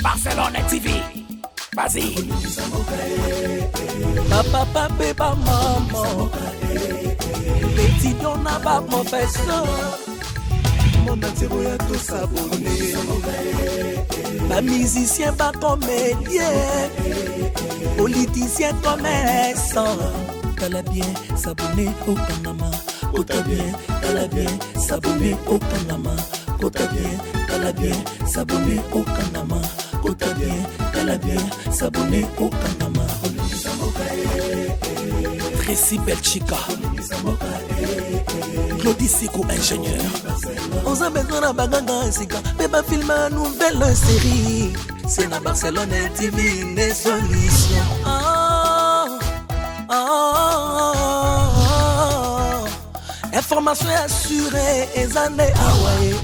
Barcelone TV. Vas-y. Papa, papa, maman. Petit don n'a pas professeur. Mon atiro ya tout s'abonner. Pas musicien, pas comédien. Politicien, commerçant. T'as bien s'abonner au Panama. T'as bien, t'as bien s'abonner au Panama. T'as bien, t'as bien s'abonner au Panama. T'as bien, t'as bien s'abonner au Panama. Tracy Belchica. Claudie Sikou, ingénieur. On a besoin d'un bagage et sika. Mais pas filmer une nouvelle série. C'est dans Barcelone TV, les solutions. Information assurée et années Hawaii.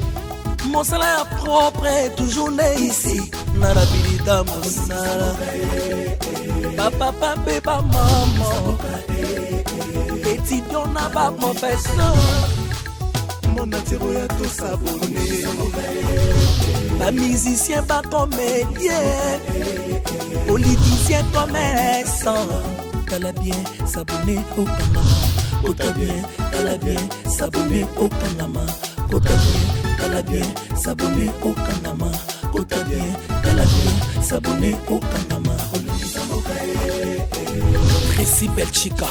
Mon salaire propre est toujours né ici. Narabilita mon salaire. Papa, papa, maman. Petit don n'a pas professeur. Mon atiro ya tout s'abonner. Pas musicien, pas comédien. Politicien, commerçant. T'as bien s'abonner au Panama. T'as bien s'abonner au Panama. T'as bien s'abonner au Panama. T'as bien s'abonner au Panama. Tracy Belchica.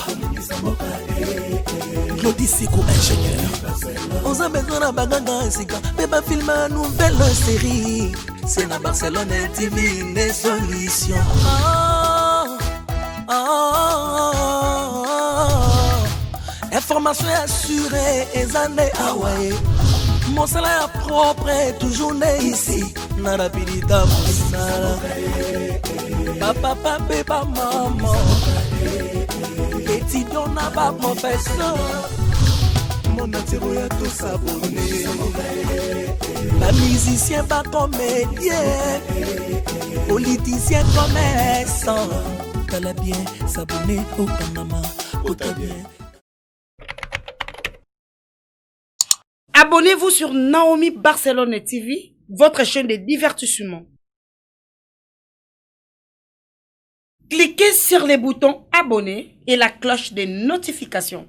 Claudie Sikou, ingénieur. On a besoin d'un bagage et sika. Mais pas filmer une nouvelle série. C'est dans Barcelone TV, les solutions. Information assurée et années Hawaii. Mon salaire propre est toujours né ici. Narabilita mon salaire. Papa, papa, maman. Petit don n'a pas professeur. Mon atiro ya tout s'abonner. Pas musicien, pas comédien. Politicien, commerçant. T'as bien s'abonner au Panama. T'as bien. Abonnez-vous sur Naomi Barcelone TV, votre chaîne de divertissement. Cliquez sur les boutons abonner et la cloche des notifications.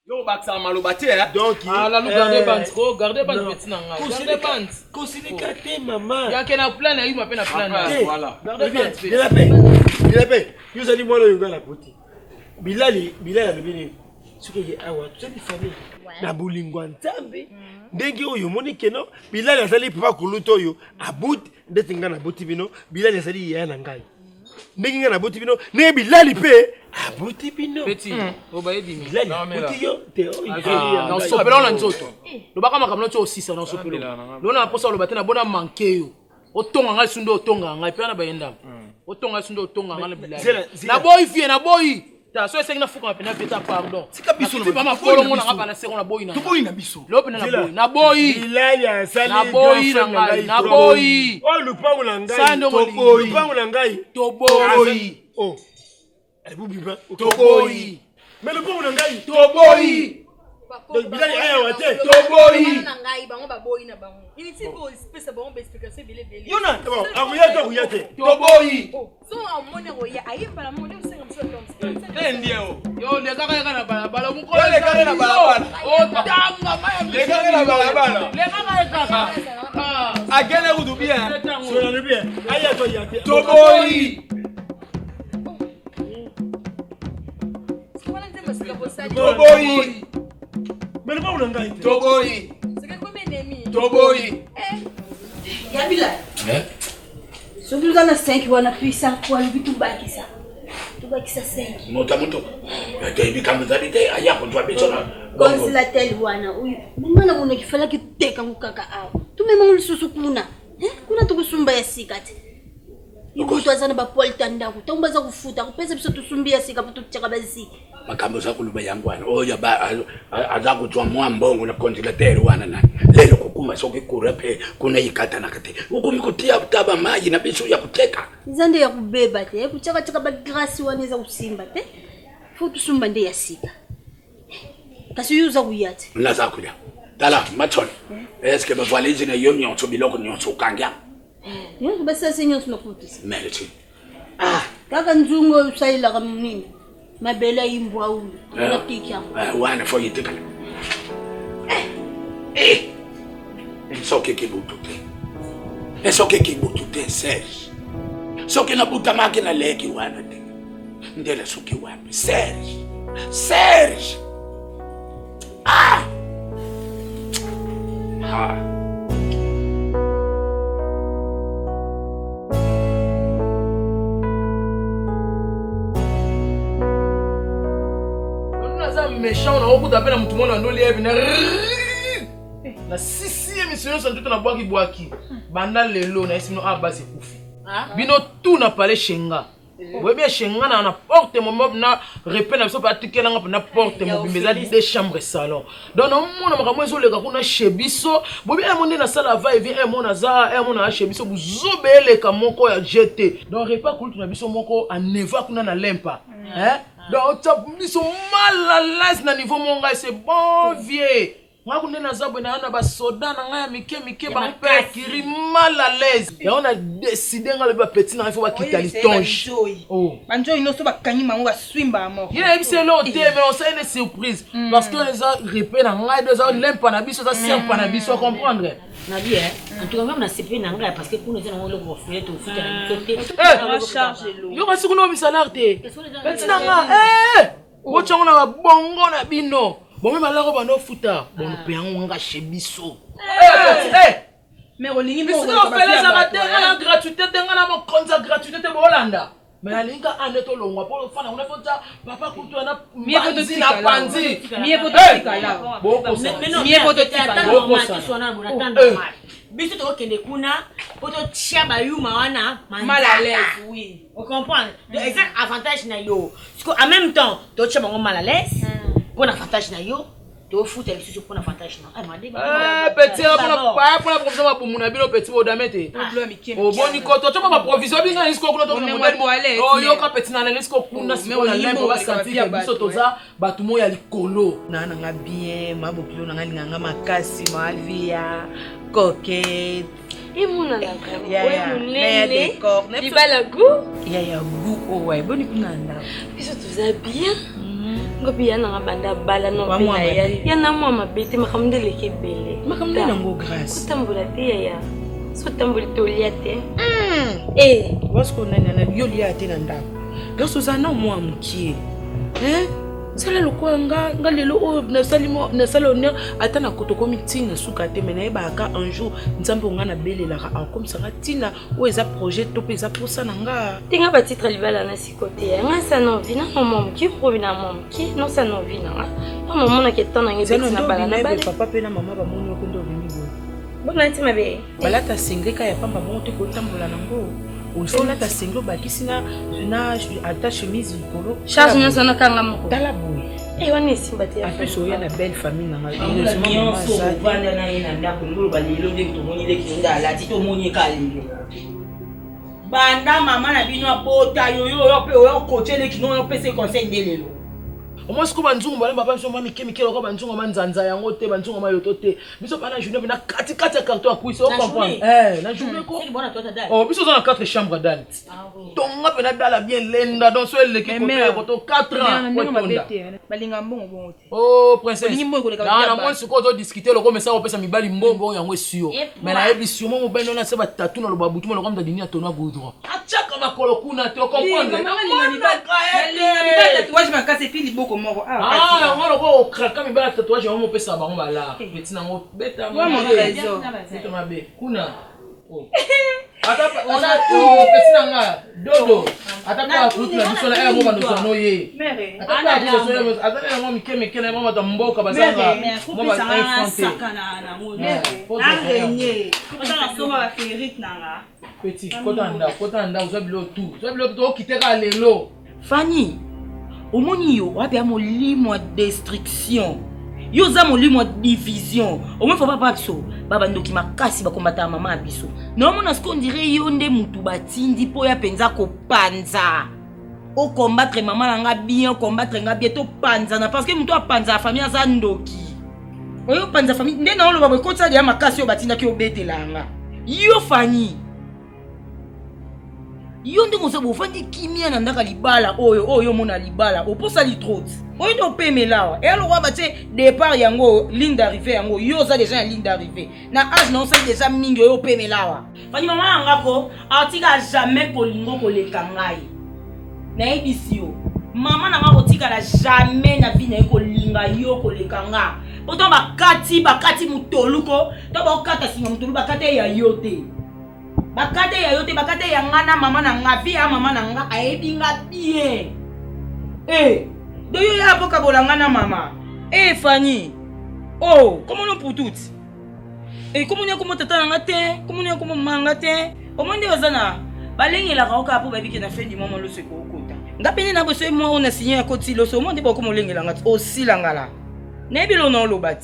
Yo baksa malobati hein. Donc la nous garder bande, garder bande petit nanga. Garder bande. Considérez maman. Ya kena plan na you m'appelle na plan. Voilà. Garder bande. De la paix. Vous allez moi le la poti. Bilali le bini. Ce que j'ai awa, tu sais des familles. Na bulingwa ntambe. Ndenge oyo monike no. Bilali azali papa kuluto yo. Abut ndetinga na boti bino. Bilali azali ya na ngai. Ndenge na boti bino. Ne Bilali pe. Abuti bino. Petit. Obaye dimi. Bilali. Boti yo te non sopelo na nzoto. Lobaka makamno to 6 na sopelo. Lona posa lobate na bona manke yo. Otonga ngai sundo otonga ngai pe na bayenda. Otonga sundo otonga ngai Bilali. Na boy vie na boy. So c'est une fois qu'on a fait pardon. C'est pas biso. C'est pas ma polo on a pas la seconde na boy na. To boy na biso. L'open na boy. Na boy. Bilali ya sali. Na boy na ngai. Na boy. Oh lupango na ngai. To boy. Lupango na ngai. To boy. Oh. Ebu biba. To boy. Mais lupango na ngai. To boy. Donc Bilali aya wate. To boy. Na ngai bango ba boy na bango. Il dit ko espèce bango ba explication bele bele. Yona. Bon, akuyate. To boy. So amone roya ayimba la mone usenga msolo. Ndio. Yo le kaka kana balabala mukolo le kaka na balabala. O tanga maya le kaka na balabala. Le kaka kaka. Agene udu bien. So na bien. Aya to yate. To boy. To boy. Mais pas on ngai. To boy. C'est que comme ennemi. To boy. Ya bila. So tu na 5 wana pisa kwa vitu baki sa. Tubakisa 5. Moto. Ndio kama te aya kwa bicho na. Konsila tel wana uyu. Mwana kuna kifala kiteka ngukaka awo. Tumema ulisusu kuna. Kuna tukusumba ya sikati. Ikutu azana ba polta ndaku. Tombaza kufuta kupeza biso tusumbia sika putu tchaka baziki. Makambo zakuluba yangwana. Oya ba azakutwa mwambongo na konsilateri wana na. Lelo kukuma soke kurape kuna ikata na kate. Ukumi kutia taba maji na biso ya kuteka. Nzande ya kubeba te. Kuchaka chaka ba grasi waneza usimba te. Futu sumba nde ya sika. Kasi yuza kuyate. Nazakuya. Tala, Matson. Est-ce que vous voyez que vous avez un biloko nyonso kanga? Nyonso basa senyonso nakutisa. Merci. Kaka nzungo usayila kamnini. Mabela imbwa ulu. Nakikya. Wana fo yitekala. Soke ki butute. Soke ki butute Serge. Soke na butamaki na leki wana te. Ndele soke wapi Serge. Serge. Méchant na okuta pe na mutu mona ndoli ebi na sisi émission so ntutu na bwaki banda lelo na esino abase kufi bino tout na parler shenga oui bien shenga na porte mo na repé na so pa tikela nga na porte mo bimeza des chambres salon donc on mona makamwe zo leka kuna shebiso bo bien monde na sala va et vient mona za mona shebiso buzobele ka moko ya jeté donc repas kultu na biso moko a neva kuna na lempa donc ils sont mal à l'aise na niveau monga c'est bon vieux moi quand na zabwe na ba soda na nga mike ba père kiri mal à l'aise et on a décidé nga le ba petit na il faut ba quitter l'étonge banjo ino so ba kanyi mango ba swimba mort il est c'est l'autre mais on sait une surprise parce que les a répé na nga deux ans lempa na biso ça sert pas na biso comprendre na bien en tout cas même na CP na nga parce que pour nous on le refouler tout futa na côté yo ba sikuno mi salaire te petit na nga o tshongo na bongo na bino bon même là on va futa bon pe nga shebiso mais olingi mo ko fait les amateurs la gratuité denga na mo konza gratuité te bolanda mais alinga aneto longwa pour fana on a fait papa kutu na panzi na panzi mieux vaut tika là mieux vaut tika so na bona tanda mal biso to kende kuna poto tia ba yuma wana mal à l'aise oui on comprend exact avantage na yo parce que en même temps to tia bango mal à l'aise bon avantage na yo to futa biso pour avantage na petit pour la provision ba bomuna bino petit bodamete o boni ko to ba provision binga isko kuna to o yo ka petit na isko kuna siko na lembo ba sentir biso toza batu mo ya likolo na nga bien mabokilo na nga linganga makasi malvia coquette imuna la libala goût ya goût oh ouais boni kuna nda biso tuza bien ngobi yana banda bala no pena yana mwa mabete makamdele kebele makamdele ngo grâce kutambola te ya so tamboli to liate wasko nana yo liate na ndako gaso zana mwa mkie sala lokwa nga lelo o na salimo na sala honneur atana kotoko mitina suka te mena ebaka un jour nzambe nga na belela ka comme ça tina o eza projet to pesa posa nanga tinga ba titre libala na sikote ya nga sa no vina mom ki robina mom ki no sa no vina maman na ketana ngi na bala na bala papa pe na mama ba moni ko ndo vini bo bona tima be balata singleka ya pamba monte ko tambola nango il faut la ta singlo bakisina na ata chemise polo charge na sana kanga moko tala boy wani simba te en plus oya na belle famille na heureusement so vanda na ina ndako ngolo balilo nde to moni le kinda la ti to moni kalilo banda mama na bino abota yo pe yo coacher le kino yo pese conseil ndelelo au moins ko banzungu bala papa so mami kemikelo ko banzungu manzanza yango te banzungu mayoto te biso pana journée bina kati carton akuisi o comprendre na journée ko oh biso na 4 chambres d'adultes tonga pena dala bien lenda donc so le ki ko to 4 ans ko tonda balinga mbongo te oh princesse na moi ce ko to discuter lo ko mesa o pesa mibali mbongo yango esio mais na ebisio mo beno na se ba tatu na lo babutu mo lo comme dini atona goudron achaka makolo kuna te o comprendre tatouage makase pili boko moko ngolo ko kraka mibala tatouage mo pesa bango bala petit na ngo beta mo réseau c'est mabe kuna ata petit na nga dodo ata ka kutu na biso na mo bando no ye ata ka kutu so ata na mo mikeme kene mo mata mboka bazanga mo ba infante na ngo arenye ata so ba Frédéric nanga petit kota nda uzabilo tout to kiteka lelo Fanny omoni yo wapi amolimo wa destruction yo za molimo wa division omwe fa papa biso baba ndoki makasi bakombata mama biso no mona ce qu'on dirait yo nde mutu batindi po ya penza ko panza o combattre mama nanga bien combattre nga bien to panza na parce que mutu a panza la famille za ndoki oyo panza famille nde na oloba bokotsa ya makasi yo batindaki obetelanga yo Fanny yo nde mosa bofandi kimia na ndaka libala oyo mona libala oposa litrote oyo nde opemelawa e alokwa batie départ yango ligne d'arrivée yango yo oza déjà na ligne d'arrivée na age na osali déjà mingi oyo opemelawa Fanny mama nangako atika jamais kolingo koleka ngai nayebisi yo mama nanga kotikala jamais na vie na ye kolinga yo koleka nga pourtant bakati mutoluko to bakata singa mutolu bakata ya yo te bakate ya nga na mama na nga vie ya mama na nga ayebi nga bien do yo ya boka bolanga na mama Fanny comment on pour tout comment on comment tata na nga te comment on comment manga te omande ozana balengela ka oka po babiki na fin du moment lo se ko kota ngapene na boso moi on a signé à côté lo so monde ba ko molengela nga aussi langala nebilo no lo bat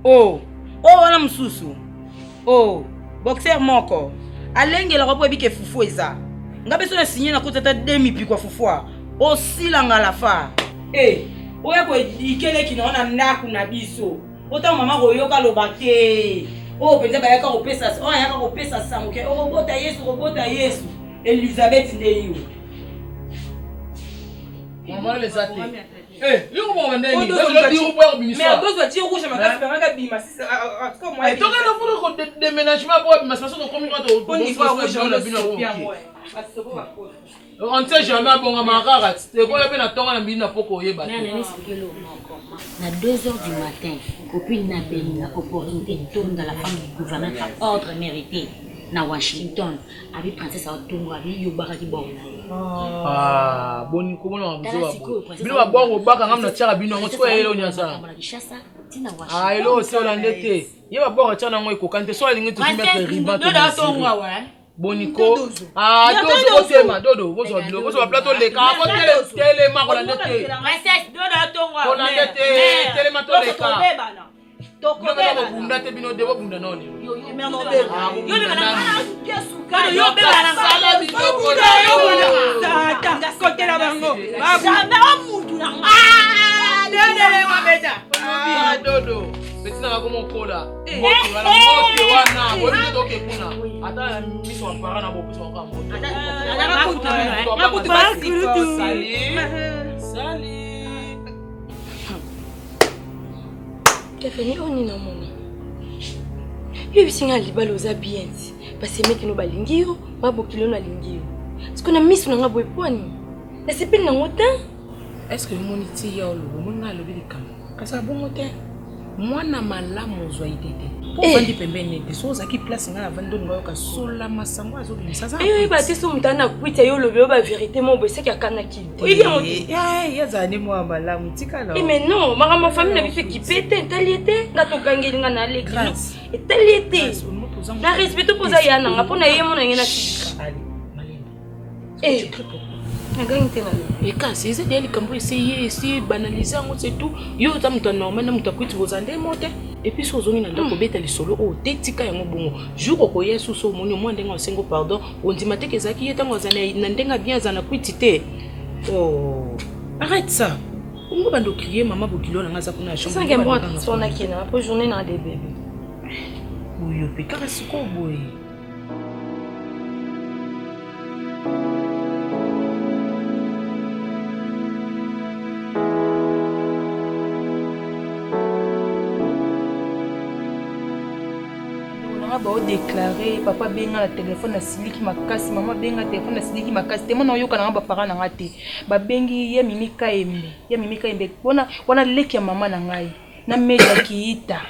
wana msusu boxer moko alengela ko babiki fufu eza ngabe so na signé na côté ta demi puis quoi fufu aussi langala fa oya ko dikele kinaona ndaku na biso ota mama ko yoka lo bate penza ba yaka ko pesa sango ke robota Yesu Elizabeth ndeyo Maman les athées. Yo mo wande ni. Do di obo bimisa. Mais dozo ti rouge makasi nga bima comme moi. To ka no furo ko déménagement pour bimisa parce que comme quand on ni fois rouge on le bino. On sait jamais bon amarara. C'est quoi ya na tonga na bina poko yeba. Na 2h du matin, copine na Belinga opportunité tourne dans la femme du gouverneur à ordre mérité na Washington. Abi princesse Otongo abi yobaka ki bon. Boni ko mona mzo wabo. Bino ba bongo baka ngam na tiara bino ngo tiko yelo nyasa. Elo se olandete. Ye ba bongo tiana ngo ikokante so alingi tu mettre riban to. Dodo Tongo Boniko dodo otema dodo boso bilo boso plateau le ka ko tele ma ko landete. Princesse Dodo Tongo. Ko landete tele ma to le ka. Toko beba bunda te bino debo bunda noni. Yo beba yo beba na sala bino ko yo tata kote la bango. Jamais mutu na dodo wa beta. Dodo. Betina na komo kola. Moto wala moto wana, woni to ke kuna. Ata miso wa para na bopuso wa moto. Ata kutu. Sali. Kefeni oni na mona. Yo bisinga libalo za bien. Parce que meki no balingi yo, babokilo na lingi yo. Siko na miso na ngabo eponi. Na sepeli na ngota. Est-ce que moni ti ya olo mona lobi likam. Kasa bongo te. Mwana malamu zwa idete. Po bandi pembeni de soza ki place nga vando ngo ka sola masango azo bimisa za. Ayo ba te so mutana kwita yo lobi ba vérité mo bo seki akana kite. Oui bien moti. Ya zani mo malamu tikala. Mais non, ma famille na bife ki pete taliete nga to kangeli nga na leki. Et taliete. Na respecte poza yana nga pona yemo na ngena sika. Ali, Malene. Nagani tena. Et quand c'est des likambo essayer banaliser ngo c'est tout. Yo ta mutu normal na mutu kwiti bozande mote. Et puis so zoni na ndako beta li solo tetika yango bongo. Jour ko yesu so moni mo ndenga osengo pardon. Ondima te kezaki yeta ngozana na ndenga bien zana kwiti te. Arrête ça. On va crier maman bokilo na ngaza kuna chambre. Ça que moi son akina pour journée na des bébés. Oui, yo pe karasi ko boy. Ba déclarer papa benga na téléphone na siliki makasi maman benga téléphone na siliki makasi te mona yoka na ba parents na ngate ba bengi ya mimika embe wana leki ya mama na ngai na meja kiita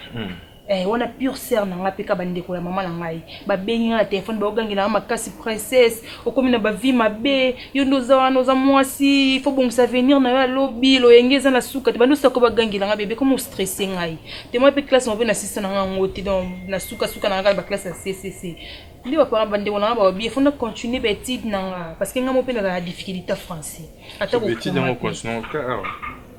wana pure sœur na nga peka bandeko ya mama na ngai ba bengi na téléphone ba ogangi na makasi princesse okomi na ba vie mabe yo ndoza wana oza mwasi faut bon venir na yo lobby lo yengeza na suka te bandosa ko bagangi na nga bébé comme stressé ngai te moi pe classe on veut na sisa na nga ngoti donc na suka na nga ba classe ya CCC ndi ba parents bandeko na ba bien faut na continuer ba étude na nga parce que nga mo pe na difficulté français ata ko étude na continuer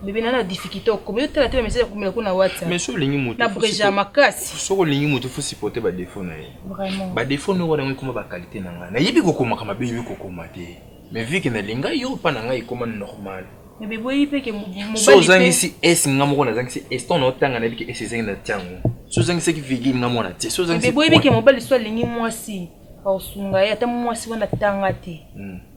bébé na difficulté comme yo tela te message ko kuna WhatsApp mais so lingi moto na breja makasi so lingi moto faut supporter ba défaut na ye vraiment ba défaut no wana ngoma ba qualité na nga na yibi ko koma kama bebi ko koma te mais vu que na linga yo pa na nga ikoma normal Mais boy pe ke mobali. So zangi si es ngamo na zangi si eston otanga na biki esizeng na tiango. So zangi se ki vigi ngamo na ti. So zangi si boy pe ke mobali so lingi mwasi. Ausunga ye ata mwasi wana tanga te.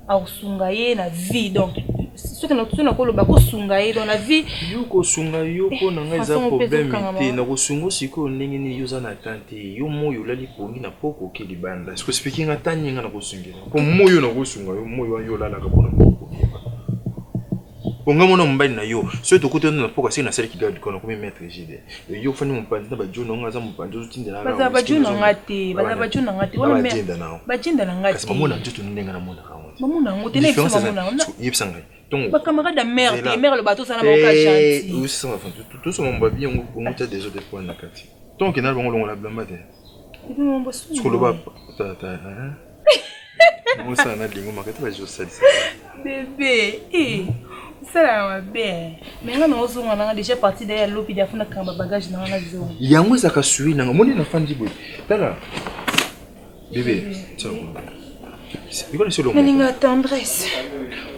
Ausunga ye na vie donc ce que nous na koloba ko sunga ye dans la vie. Yo ko sunga yo ko na nga za problème te na ko sungo siko ndenge ni yo za na tante yo moyo la lipongi na poko ke libanda. Est-ce que speaking atani nga na ko sungira. Ko moyo na ko sunga yo moyo yo la la ka bona poko. Bonga mona mbali na yo so to kote na poko sina sele ki garde ko na ko mettre jide. Yo fani mo pandi na ba jono nga za mo pandi zo tindela na. Ba jono ngati, ba jono ngati wala me. Ba jinda na ngati. Kasi mamona njoto ndenga na mona ka. Mamona ngote na ifisa mamona. Yipsanga. Ba camarade de mère, tes mères le bateau ça na boka gentil. Oui, ça va tout ça mon babi on t'a déjà des points na kati. Donc il y a bon la blamba de. Et puis mon boss. Ce que le bas hein. Moi ça na lingo makati ba jo ça. Bébé, ça va bien. Mais nga no zo nga déjà parti derrière l'opi dia funa kamba bagage na nga zo. Yango za ka suyi na moni na fandi boy. Tala. Bébé, ciao. Mais la tendresse.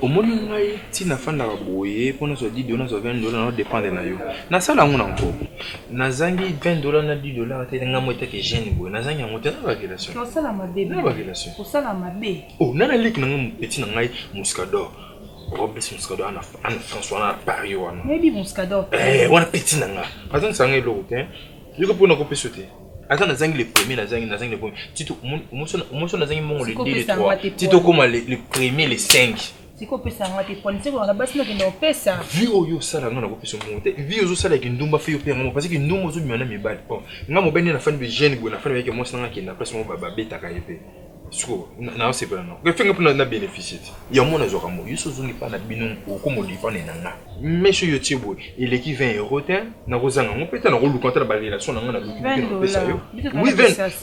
Au moment où tu n'as pas de boyer, pour nous dire $10, $20, dépend de nous. Na sala on encore. Na zangi $20, na $10, tu n'as pas été jeune boy. Na zangi on était dans la relation. Non ça la ma bébé. La relation. Pour ça la ma bébé. Oh, na la ligue na petit na ngai muscador. Robes muscador na François na Paris wana. Maybe muscador. Wana petit na nga. Attends ça ngai lo, hein. Je peux na ko sauter. Attends, na zangi les premiers, na zangi les premiers. Tito, on na zangi mon les 2 les 3. Tito comme les premiers les 5. C'est quoi ça on va te prendre c'est qu'on a basi na kendo pesa. Vi oyo sala nga na ko pesa monte. Vi ozo sala ki ndumba fe yo pe ngamo parce que ndumba ozo miana mi bad po. Ngamo beni na fani be jeune bo na fani be ke mo sanga ki na place mo baba beta ka yepe. Siko na c'est pas non. Que fait nga na bénéficier. Ya mo na zo kamo. Yo so zungi pa na binu ko mo li pa na nga. Mais yo tibo il est qui 20 € te na ko zanga mo peta na ko luka ta ba relation na nga na luka na pesa yo.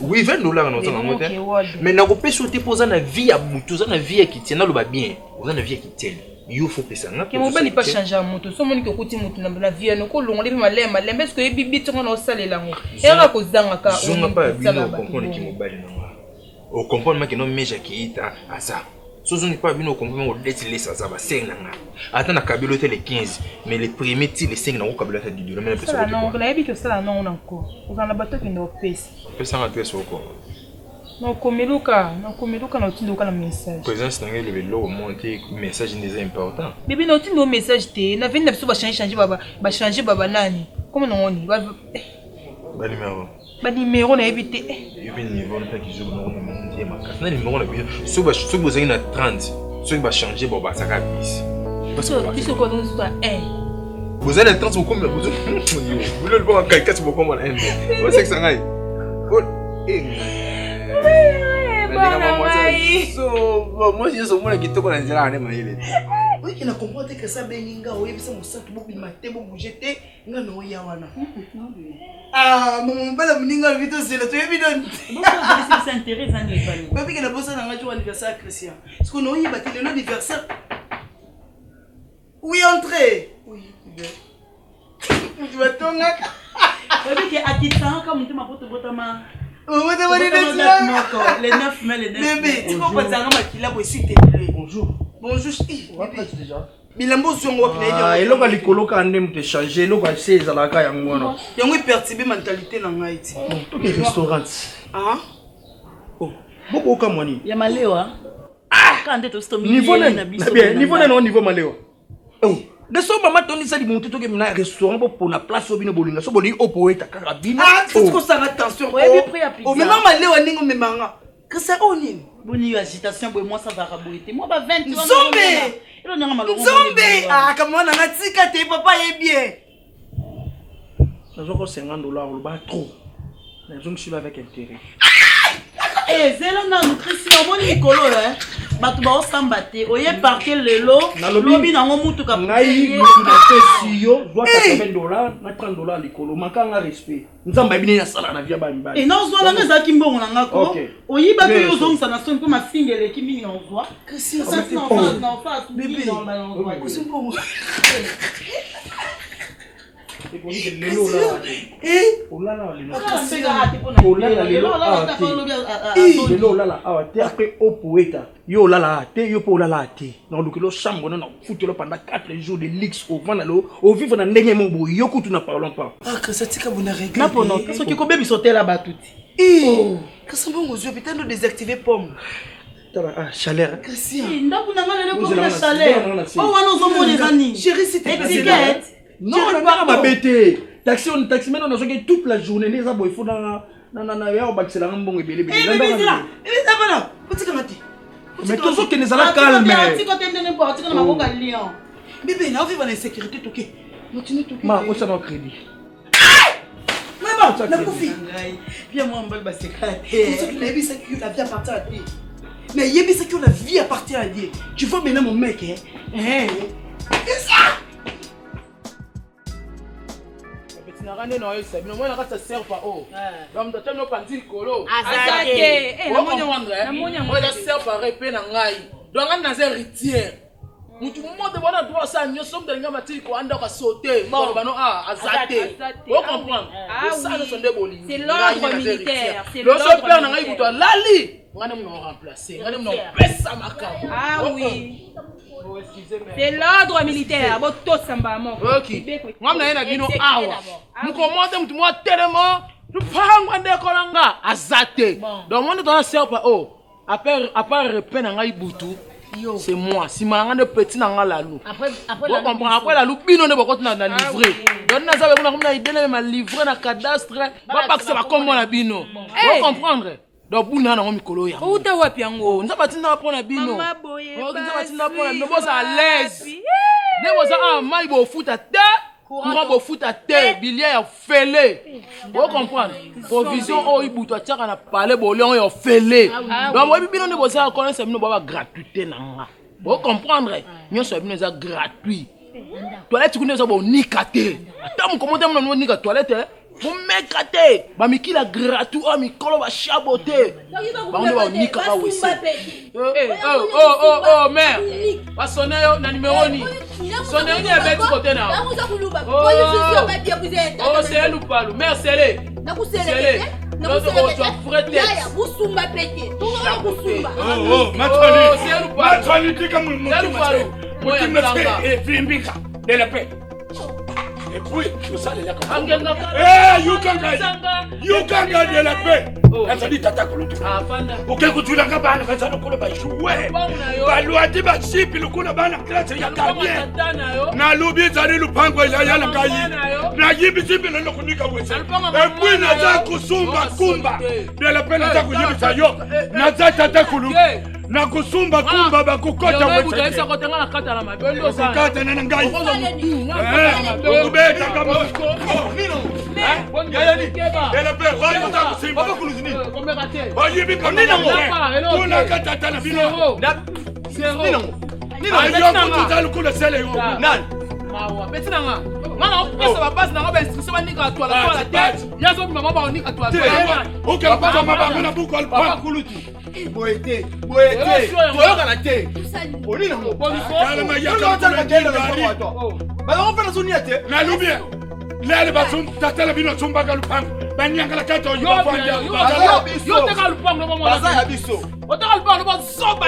Oui $20 na zo nga te. Mais na ko pesa te poza na vie ya mutu za na vie ya ki tiena lo ba bien. Oza na vie qui tienne. Il faut que ça. Que mon bali pas changer à moto. So moni ko kuti moto na vie no ko longo le malema lembe parce que bibi to na osale lango. Era ko zanga ka. Zonga pa bino comprendre ki mobali na nga. O comprendre que non meja ki ita asa. So zonga pa bino comprendre o date les ça va 5 na nga. Ata na kabilo te les 15 mais les premiers ti les 5 na ko kabilo te 10 mais ça non, na yebi que ça non encore. Oza na bato ki ndo pesa. Pesa na pesa ko. Non, komeluka na tindoka na message. Présence na ngeli belo monter message n'est important. Bébé na tindo message te na veni na biso ba changer baba nani. Comment non oni ba numéro. Ba numéro na éviter. Yo ben niveau na ki zo no monter ma carte. Na numéro na bien. So bo zanga na 30. So ba changer ba saka bis. Parce que biso ko dans ça 1. Vous allez 30 comme vous. Vous le voir quelqu'un qui vous comme un. Vous c'est ça ngai. Oh moi je suis qui te connais là oui il a compris que ça beninga oui ça mon sac beaucoup maté beaucoup jeté nga no ya wana ah mon bala mninga vite c'est le truc évident c'est intéressant ni pas babi que la bossa na ngaju anniversaire Christian est-ce qu'on y battu le anniversaire oui entrez oui tu vas tonga babi que a dit ça comme tu m'as pote ma les 9 mai, les 9 mai. Bébé, tu comprends ça? S'il te plaît. Bonjour. Bonjour. déjà. Bilambo zongo ah, et là, les colocs en même te changer, là, c'est à la caille en moi. Il y a une perturbée mentalité dans Haïti. Tous les restaurants. Ah? Oh, beaucoup comme moi. Il y a Maléwa. Ah! Quand tu es au niveau, niveau Maléwa. Oh. De so mama toni sali monte to ke mina restaurant pour na place obino bolinga so boli opoeta karabina ah c'est quoi ça attention ouais prêt à pizza oh mais maman lewa ningo memanga que ça onine boni agitation boy moi ça va raboiter moi ba 20 Zombe ah comme on a tika te papa est bien ça joue $50 le bas trop les gens suivent avec intérêt eh zelo na nutrition boni mikolo hein batu ba osambate oye parquer lelo lobi na ngomutu ka ngai mutu na pesi yo doit $80 na $30 likolo makanga respect nzamba bini na sala na via ba mbali et non zo na za kimbongo na ngako oyi ba ke yo zongisa na son ko ma fingele kimi na ozwa que si ça na face bébé kusimbo après au poète yo lala te yo po lala te na lokelo chambre na futelo pendant 4 jours de lix au vent au vivre na ndenge mo yo kutu na parlons pas que ça tika buna règle na pono parce que ko bebi sauter là bas tout que ça bon aux yeux peut-être nous désactiver pomme chaleur Christian ndaku na ngala ko na chaleur oh wana uzomona ngani chérie c'était étiquette non pas ma bête taxi mais on a joué toute la journée les abo il faut na ya obakisela ngambongo ebele bele mais toujours que nous allons calme bébé na vivre en insécurité toké continue toké ma on s'en crédit maman na kofi bien moi mbal ba secret c'est ça que la vie appartient à Dieu mais yebi c'est que la vie appartient à Dieu tu vois maintenant mon mec hein qu'est-ce ça nakane na yo sabi nomona ka sert pa o donc to temo panzi kolo azake na monya wandre monya sert pa repe na ngai donc ngana za héritière mutu moto bona droit ça nyo somme de ngama tili ko anda ka sauter bon bano azate o comprendre ça ne sont des bolingi c'est l'ordre militaire c'est l'ordre père na ngai buto lali ngana mo remplacer ngana mo pesa makabo ah oui c'est l'ordre militaire boto samba mon ok ngam na bino awa mukomonte mutu mo tellement lupango ande kolanga azate donc on doit faire pas oh après repen na ngai butu c'est moi si manga de petit na nga lalu après la loupe bino ne bokoti na livrer donc na zabe kuna kuma idée na livrer na cadastre ba pakisa ba kombo na bino vous comprendre donc buna na mikolo ya uta wapi yango nza batinda pona bino nza batinda pona bino boza à l'aise ne boza mai bo futa te courant bo futa te billet ya fele vous comprendre provision o ibuto tiaka na parler bo lion yo fele donc moi bino ne boza connaître bino ba gratuité na nga vous comprendre nyonso bino za gratuit toilette kuna zo bo nikate ata mo commenter mo nika toilette mon mec raté ba mikila gratuit o mikolo ba chaboté ba on va nika ba wese oh mère ba sonner yo na numéro ni sonner ni ebeti côté na oh c'est elle ou pas le mère c'est elle na ku sele na ku sele ya busumba peke busumba oh matali tika mu vimbika de la paix. Et puis, tout ça, les gars, you can de la paix. Ça dit tata kulutu. Auquel coup tu l'as gabana, ça ne coule pas jouer. Balou dit ba chip le coup na bana classe ya kabien. Na lobi zali lupango ya la ngai. Na yibi chip le no kunika wese. Et puis na za kusumba kumba. De la paix na za kuyibi sayo. Na za tata kulutu. Na kusumba kumba ba kukota wese. Utaisa kotenga na kata la mabendo sana. Kata na ngai. Kubeta kama Yayani ele pe va kuta kusimba baba kuluzini oyibi kamina mo kuna kata na bino zero ayo kuta lukule sele yo nan mawa betina nga ngana pesa ba base na nga ba instruction ba nika twala tete yazo mama ba nika twala oke papa mama kuna buko alpa kulutu boete toyoka na te oni na mo kala ma yaka kuna ngari ba on fait la zone yete na lubie lele basum tatala bino tumba galupango banyangala kato yo fanja yo te galupango mo mona baza ya biso otaka lupango bo soba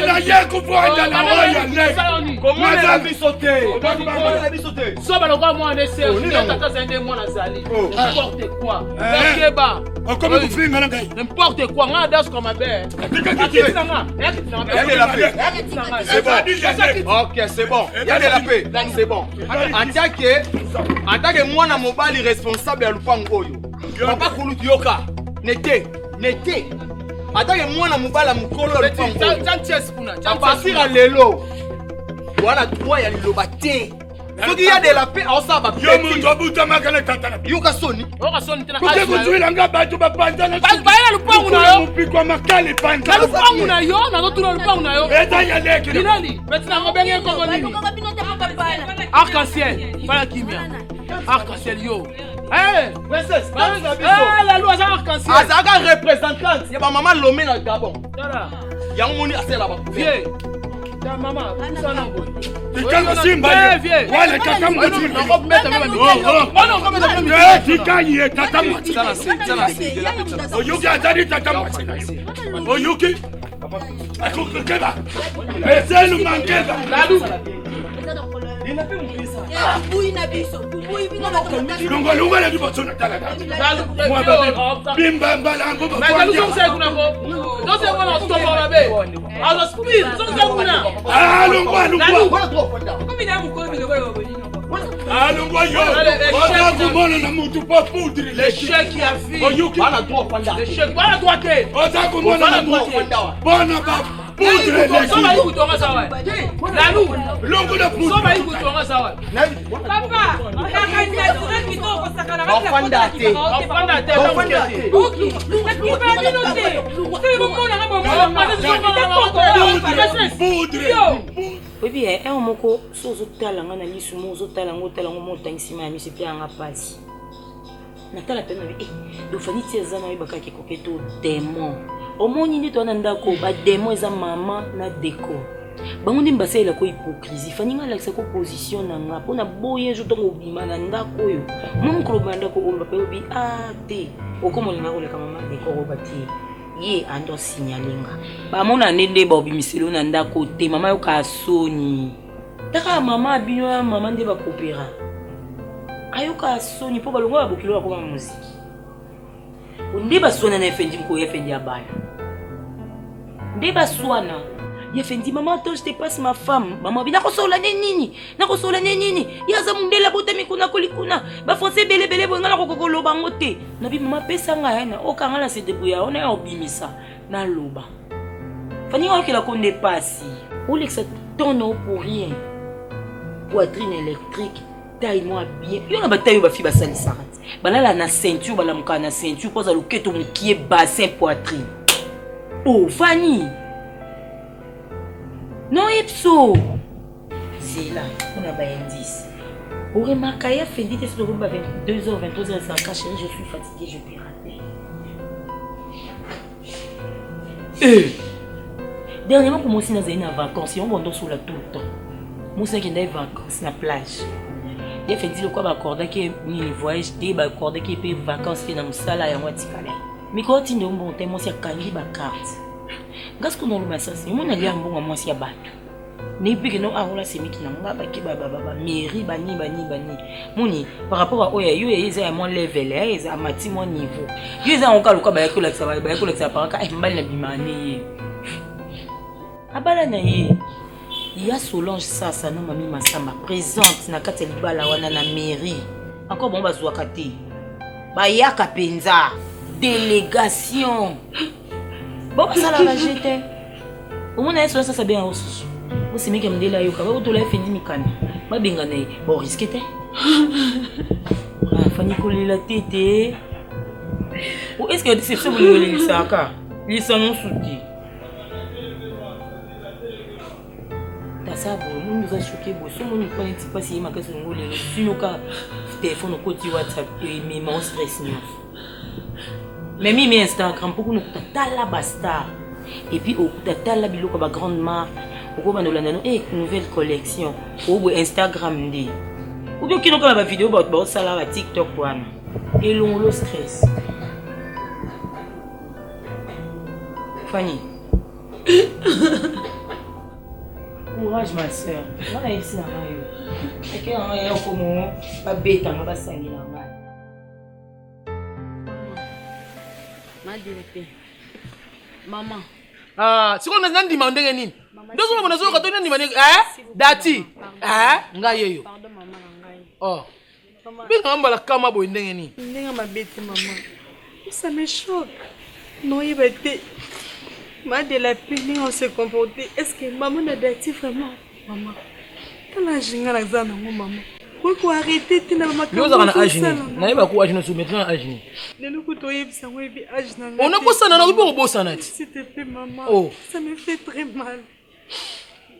na ye ku fanja na oya le comment la biso te soba lo kwa mwana se tata zende mwana zali n'importe quoi keba comme vous faites ngana ngai n'importe quoi ngana das comme ma belle ok c'est bon il y a de la paix c'est bon en tant que mwana mobali responsable ya lupango oyo papa kulutu yoka nete atake mwana mobala mukolo a partir ya lelo wana droit ya liloba te soki ya de la paix aosala bamutu abutamaka na tata na yoka soni koke kuzuilanga bato bapanzana bayela lupangu na yo mopikwa makali panza na lupangu na yo nazotuna lupangu na yo eza ya leki binani betina ngo benge kongo nini arc-en-ciel fala kimia arc-en-ciel yo la loi aza arc-en-ciel azalaka représentante ya bamama lome na gabon yango moni asala bakuvie Ta maman, ça non. Tika Simba. Wale tata mwati. Tika yeye tata mwati. Oyuki atari tata mwati. Oyuki. Akukeba. Ezelu mangeba. Lungo lungo la dibo na tala. Moi baba. Bimba mbalango ba. Mais nous sommes kuna ko. Nous sommes na tomba babe. Alors speed, nous sommes kuna. Ah lungo lungo. Comme il a beaucoup de go. Ah lungo yo. On a kumona na mutu pa poudre. Le chèque a fait. Oyuki. Bana droit panda. Le chèque bana droite. On a kumona na mutu. Bona ba. Poudre le. Soma iko tonga sawa. Lalu. Lungo na poudre. Soma iko tonga sawa. Papa, oyebi un moko so ozotalanga na lisu mo ozotalango otalango mo otangisima ya miso mpe yanga pasi natala mpe na bi dofani ti eza na oyebakaki ekoke to démon omoni nde towana ndako badémon eza mama na deko bango nde basalela ko hypocrisie faninga alakisa ko position na nga mpona boye nzo ntongo obima na ndako oyo mo mokolo obima na ndako oyo bape obi te okomolinga koleka mama deko oba te ye ando signalinga bamona nde baobimiselo na ndako te mama yoka soni taka mama abino ya mama nde bakopera ayoka soni mpo balongo babokilo bakoma muziki nde baswana na efendi mko efendi ya bana nde baswana yefendi mama toi je te passe ma femme mama bina kosola nini yaza mundela botami kuna kolikuna ba français belebele bo ngala kokolo bango te na bi mama pesa nga yana okanga na se débrouiller on a obimisa na loba fani nga okela konde pasi ou lexa tono pour rien poitrine électrique taille moi bien yo na bataille ba fi ba salisa balala na ceinture balamuka na ceinture poza loketo mukie bassin poitrine oh Fanny. Non, ipso. C'est là, on a un indice. Au remarque, il y a fait 22h, 23h, ça cache, je suis fatiguée, je peux rater. Dernièrement, pour moi, si nous avons vacances, on va sur la tout le temps. Moi, c'est qu'il y a des vacances sur la plage. Il y a fait dire quoi, accorder que ni voyage, accorder que les vacances, dans le salaire, et moi, mais quand il y a un bon temps, moi, c'est qu'il y a une carte. Gas ko nolo masasi mo na lia mbonga mwasi ya bato ne pike no arola semiki na ngaba ke baba mairie bani moni par rapport à oya yo eza ya mon level eza amati mon niveau yo eza onka luka ba yakola paraka mbali na bimane abala na ye ya Solange sasa na mami Masamba présente na kati libala wana na mairie encore bon bazwa kati ba yaka penza délégation. Bon, ça la jeté. Au moins, ça ça bien aussi. Vous savez que me dit là, yo, quand vous l'avez fini mikani. Ma bingane, bon risque te. Ah, Fanny coller la tête. Ou est-ce que c'est ça vous voulez ça ka? Ils sont non soutien. Ta ça bon, nous a choqué bon. Si on ne connaît pas si ma question ngolé, si nous ka téléphone au côté WhatsApp et mais mon stress non. Mais mi Instagram pour nous tala basta et puis au tala biloko ba grande marque au ba nolanda no nouvelle collection au Instagram ndi ou bien kino kala ba vidéo ba sala ba TikTok wana et le stress. Fanny, courage ma soeur, on a ici na mayo et que on est comme ba beta ba sangi na mayo. Maman. Ah, si on a demandé nini? Ndio sio mnazo katoni ni mane dati. Nga yeyo. Pardon maman ngai. Oh. Binga mbala kama boy ndenge nini? Ndenge mabete maman. Ça me choque. Non, il va être ma de la peine on se comporter. Est-ce que maman n'a dati vraiment? Maman. Kana jinga na zana maman. Pourquoi arrêter tina maman? Yo za kana agini. Na yeba ku agini so maintenant agini. Nelo ko toyebisa ngo ebi agina. On a bossa na ko bossa na. S'il te plaît maman. Oh. Ça me fait très mal.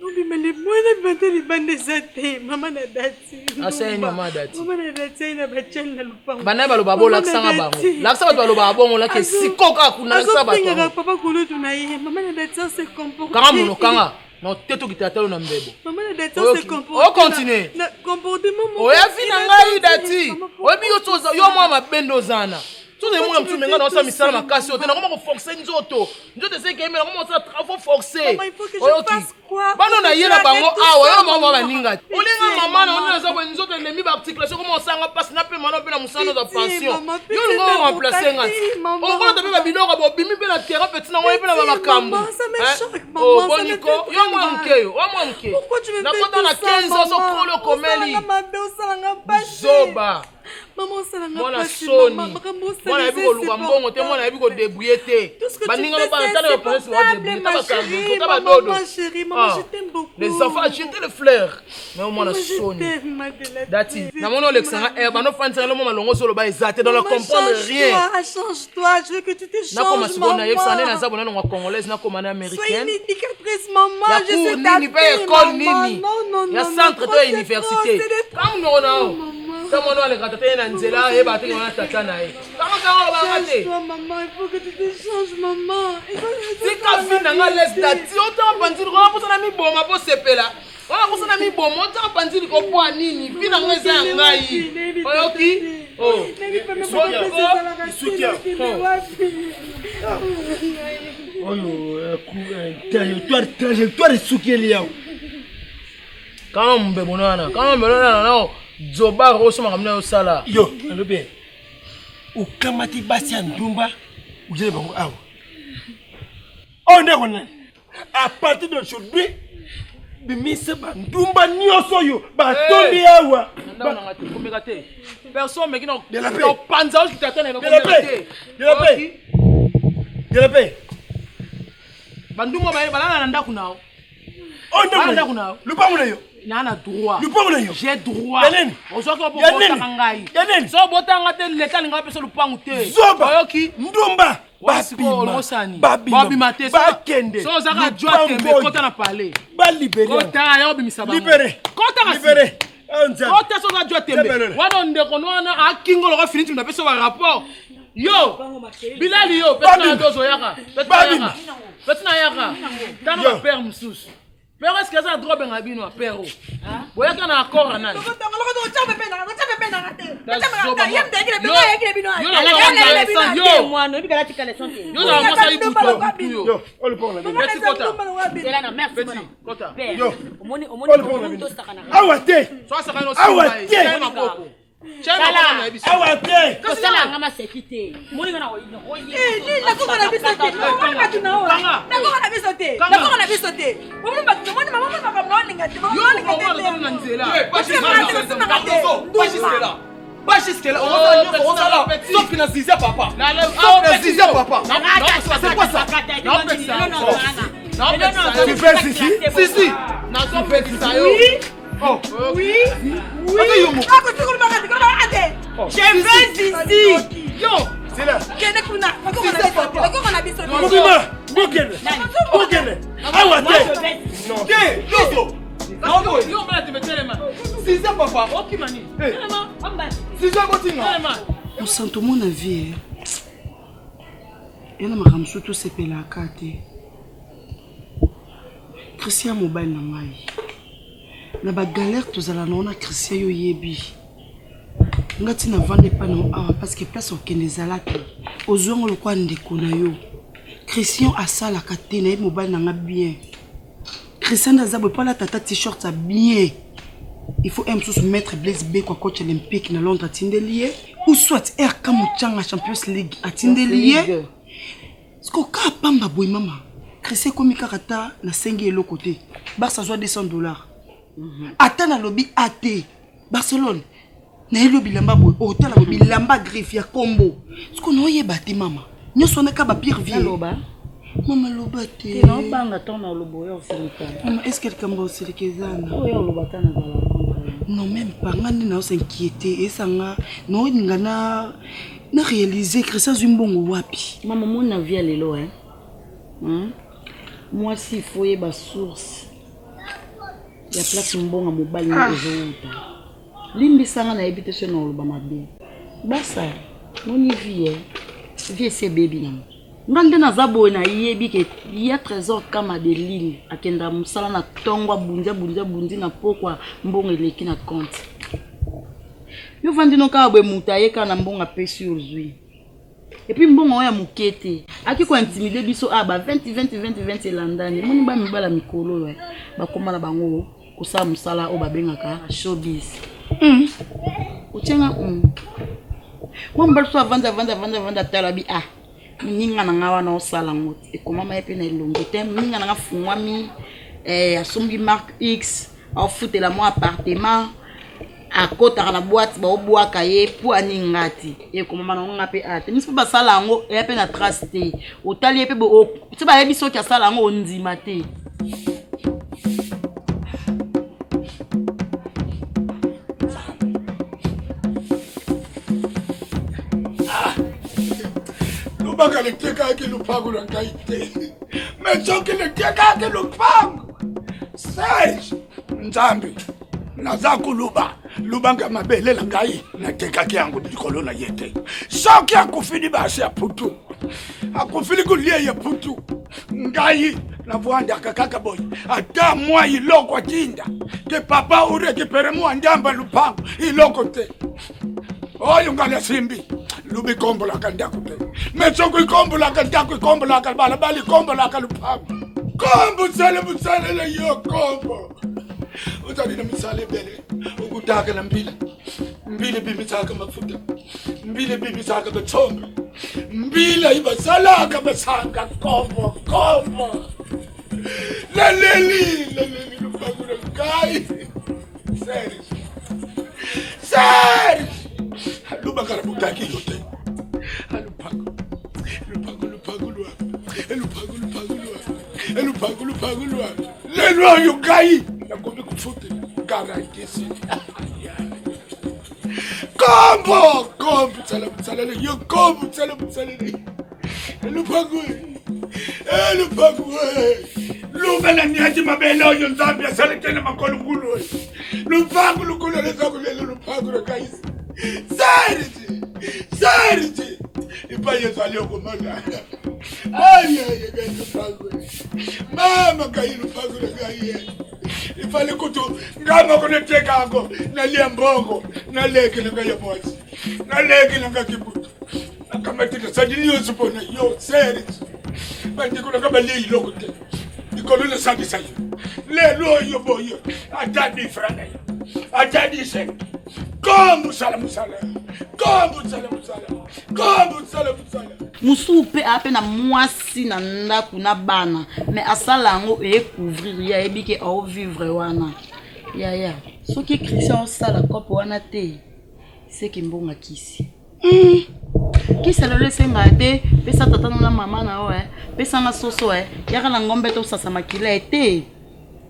Non mais les moyens de battre les bandes zate. Maman na dati. Asa maman dati. Maman na dati na bachel na lupango. Bana ba lo babo laksanga bango. Laksa ba lo babo la ke sikoka kuna laksa ba to. Papa kolo tunaye. Maman na dati se comporter. Kanga muno kanga. Non, t'es tout qui t'attend dans mbebo. Maman, la date, c'est comportement. On continue. Comportement. Oya fina ngai dati. Obi yo toza yo mwa mabendo zana. Tout le monde menga dans sa misala makasi ote na comment forcer nzoto. Nzoto c'est que mais comment ça travaux forcer. Maman, il faut que je fasse quoi? Bano na yela bango awa yo mama baninga. Olinga mama na ona za ba nzoto le mi ba articulation comment ça nga passe na pe mano pe na musano za pension. Yo ngo remplacer nga. On va taper ba biloko bo bimi pe na terrain petit na ngoye pe na ba makambo. Ça me choque maman. Oh boniko yo mwa mkeyo, wa mwa mke. Pourquoi tu me fais tout ça? Na 15 ans so krolo komeli. Zoba. Maman, ça n'a pas soni. Mwana yebi ko luka mbongo te, mwana yebi ko débrouiller te. Baninga no ba tala ko pose wa débrouiller ta ba kanzo, ta ba dodo. Maman chérie, maman, je t'aime beaucoup. Les enfants jeter les fleurs. Mais mwana soni. Dati, na mono lexanga ba no fanza le mama longo solo ba ezate dans le comprendre rien. Change-toi, je veux que tu te changes. Na koma siko na yebsa na za bona ngwa congolaise na koma na américaine. Sois une éducatrice maman, je sais ta nini pa école nini. Ya centre to université. Comme no na. Comment on les gâteaux na nzela et ba te na tata na e. Comment ba gâté? Maman, il faut que tu te changes maman. C'est ka fina nga laisse dati o ta bandiri ko po na mi boma po sepela. Wala ko na mi boma o ta bandiri ko po anini. Fina nga za ngai. Oyoki? Oh. Soutien. Oh, trajectoire soukeli yao. Quand on be bonana, quand on be bonana na Zoba Rosso Maramna Sala. Yo, Alobé. Ou Kamati Basia Ndumba, ou j'ai bon. On est on est. À partir d'aujourd'hui, Bimisse Ndumba Nyosoyo, Batombi Awa. Personne mais qui n'ont de la paix. Panzao qui t'attend et de la paix. De la paix. De la paix. Banduma Balana Nanda Kunao. On est on est. Le pas mon yo. Nana droit. J'ai droit. Aujourd'hui on peut botangai. So botanga te leka linga pesa lupangu te. Zoba. Ndumba. Babi mate. Bakende. So zaka joie tembe kota na parler. Ba libéré. Kota ya obimisa ba. Libéré. Kota libéré. Kota so za joie tembe. Wana ndeko nwana akingo lo finiti na pesa ba rapport. Yo. Bilali yo pesa na dozo yaka. Pesa na yaka. Tano père msusu. Père, est-ce que ça a droit à Bino, Père? Vous voyez qu'on a accord à Nan. Tu fais ici? Si. Oh, oui. Je vais ici. Yo. C'est là. Consentement na vie. Yana makambo surtout sepelaka te. Christian mobile na ngai. Na ba galère tozala na Christian yo yebi. Ngati na vande pa na awa parce que place okende zalaka. Ozongo lokwa ndeko na yo. Christian asala kate na mobile na nga bien. Christian azabo pa la tata t-shirt ça bien. Il faut se mettre Blaise B quoi coach olympique na Londres atindelié ou soit RK Muchanga Champions League atindelié. Sko ka pamba boy mama. Christian komi karata na 5 elo côté. Barça soit $200. Ata na lobby AT Barcelone. Na lobby lamba boy hôtel la lobby lamba griffe ya combo. Sko no yeba te mama. Nyoso na ka ba pire vie. Maman lobate. Non banga tona lobo yo finita. Maman est-ce que quelqu'un va aussi lekezana? Oh yo lobata na bala. Non même pas ngani na s'inquiéter et sanga no ngana na réaliser que ça zumbongo wapi. Maman mon vie lelo hein. Moi si foyer ba source. Ya place mbonga mobile na ezouta. Limbi sanga na habiter chez no loba mabe. Basa. Mon vie vie c'est baby nam. ngande naza boye na yebi ke ya trésor kama de l'île akenda musala na tongwa bundia na pokwa mbongo eleki na compte yo vandi no ka bwe mutaye kana mbongo pesi ozui et puis mbongo ya mukete aki ko intimider biso ba 20 landani muni ba mibala mikolo we ba komala bango kusa musala o babengaka showbiz uchenga mwamba so vanda talabi ninga na ngawa na osala ngote e komama epe na elongo te ninga na fungwami asombi marque X a futela mo appartement a kota na boîte ba obwaka ye po aningati e komama na ngape ate misi ba sala ngo epe na trace te otali epe bo ti ba yebiso kya sala ngo ondima te Lubanga le teka ke lupango la kaite. Mais so ke le teka ke lupango. Serge Nzambi. Naza kuluba. Lubanga mabele la ngai na teka ke yangu dikolo na yete. So ke akufini basi ya putu. Akufini kulie ya putu. Ngai na vuanda kakaka boy. Ata mwa iloko tinda. Ke papa ure ke peremu andamba lupango iloko te. Oyo ngala simbi. Lubi kombo la kandaku te. Metsoko ikombo la kandaku ikombo la kalbala bali kombo la kalupamu. Kombo sale le yo kombo. Utani na misale bele. Ukutaka na mbili. Mbili bibi saka mafuta. Mbili bibi saka batombe. Mbili iba salaka basanga kombo. Leleli lupangu na kai. Serge. Luba karabutaki yote. Lupangu lwa. Lelo yukai. Nakombe kufute. Gara ikesi. Kombo. Salale. Yo kombo. Salale. Lupangu. Luba na niaji mabele oyo Nzambi asale tena makolo ngulu. Lupangu lukulu lezako lelo lupangu na kaisi. Sariti. Ipaye salio komanda. Ay, lupangu. Mama kai lupangu na kai. Ifale kutu ngama kuneteka ako nalia mbongo naleke ngaya boys. Naleke ngakibutu. Akamatika sadilio supona yo sariti. Bandi kuna kama lei lokote. Ikolona sandi sayo. Lelo yo boyo. Atadi frana. Atadi se. Kombo sala. Musu pe ape na mwasi na ndaku na bana mais asala ngo e couvrir ya ebike au vivre wana ya soki Christian sala kopo wana te c'est que mbonga kisi kisa lelo senga te pesa tata na mama na o pesa na soso yaka na ngombe to sasa makila te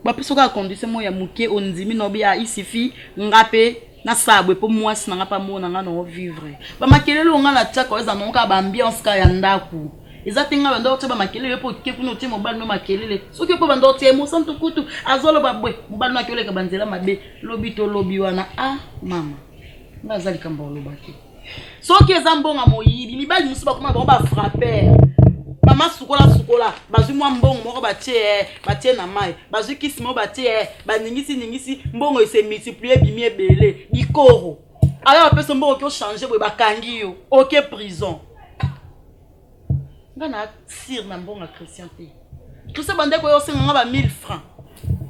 ba pesa ka condition mo ya muke ondimi no bia isifi ngape na sabwe po mwasi na ngapa mona nga no vivre ba makelelo nga la tchaka eza nonka ba ambiance ka ya ndaku ezatinga ba ndo ba makelelo po ke kuno ti mobali no makelele soki po ba ndo ti emo santu kutu azolo ba bwe mobali no akeleka banzela mabe lobi to lobi wana mama nga zali kamba lobaki soki eza mbonga moyibi mibali musu ba koma ba frapper mama sukola bazui mwa mbongo moko batie na mai bazui kisimo batie baningisi mbongo ese multiplier bimie belé bikoro ala pesa mbongo ki o changer boy bakangi yo OK prison ngana sir na mbongo Christian te tout ça bande ko yo senga ba 1000 francs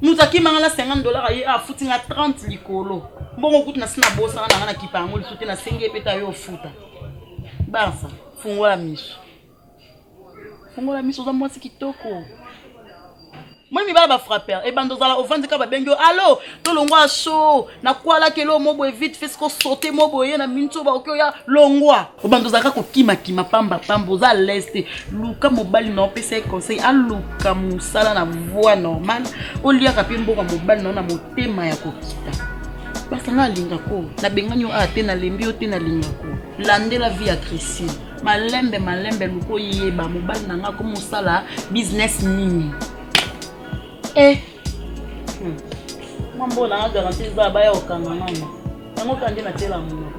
mutaki mangala $50 ayi a futinga 30 likolo mbongo kutu na sina bosa na kipango lisuti na senge peta yo futa basa fungola miso Fongola miso za mwasi kitoko. Moi mi ba frapper e bando zala ovandi ka ba bengyo allo to longwa show na kwala kelo mobo vite fait ko sauter mobo ye na minto ba okyo ya longwa o bando zaka ko kima pamba za leste luka mobali na opesa conseil aluka musala na voix normale o lia ka pimbo ka mobali na motema ya kokita basa na linga ko na benganyo ate na lembi o te na linga ko landela vie ya Christine malembe luko yeba mobali na nga ko musala business nini mambo na garantie za ba ya okanga mama yango kanje na tela mama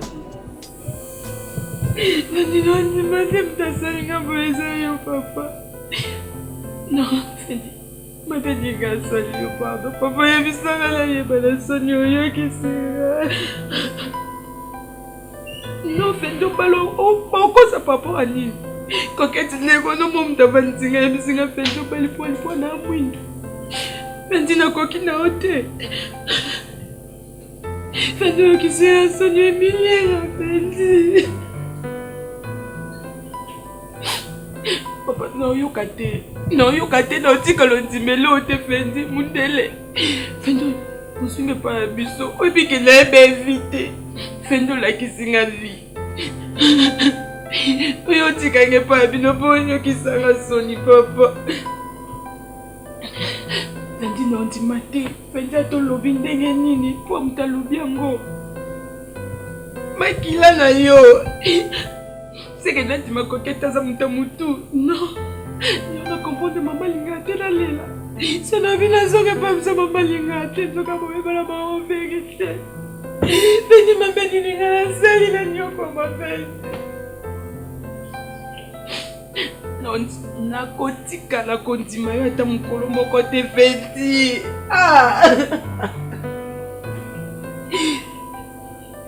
Fendi, madame tasalinga boeza yo papa. Non, Fendi. Madame gasali yo papa. Papa yebisanga la yebala soni yo kisira. Non, Fendi balo o kosa papa ani. Koketi lego no mom davanzinga yebisinga Fendi bali po na mwindo. Fendi na koki na hote. Fendi yo kisira soni Emilia Fendi. Papa, non, yo kate, non, tika l'ondimelo te Fendi, mundele. Fendi, on swinge pas à biso, ou puis qu'il est bien vite. Fendi, la kisinga vie. Yo tika nge pas à bino, bon, yo kisanga soni, papa. Fendi, non, di mate, Fendi, ato lobi ndenge nini, po mta lobi yango. Makila na yo. C'est que là, tu m'as coquette à Mutu. Non, je ne comprends pas maman lingate la lela. C'est la vie la zone pas ça maman lingate. Donc à moi la maman vérité. Veni maman lingate ça il a nion comme appelle. Non, na kotika la kondima ya ta mukolo moko te Fendi. Ah.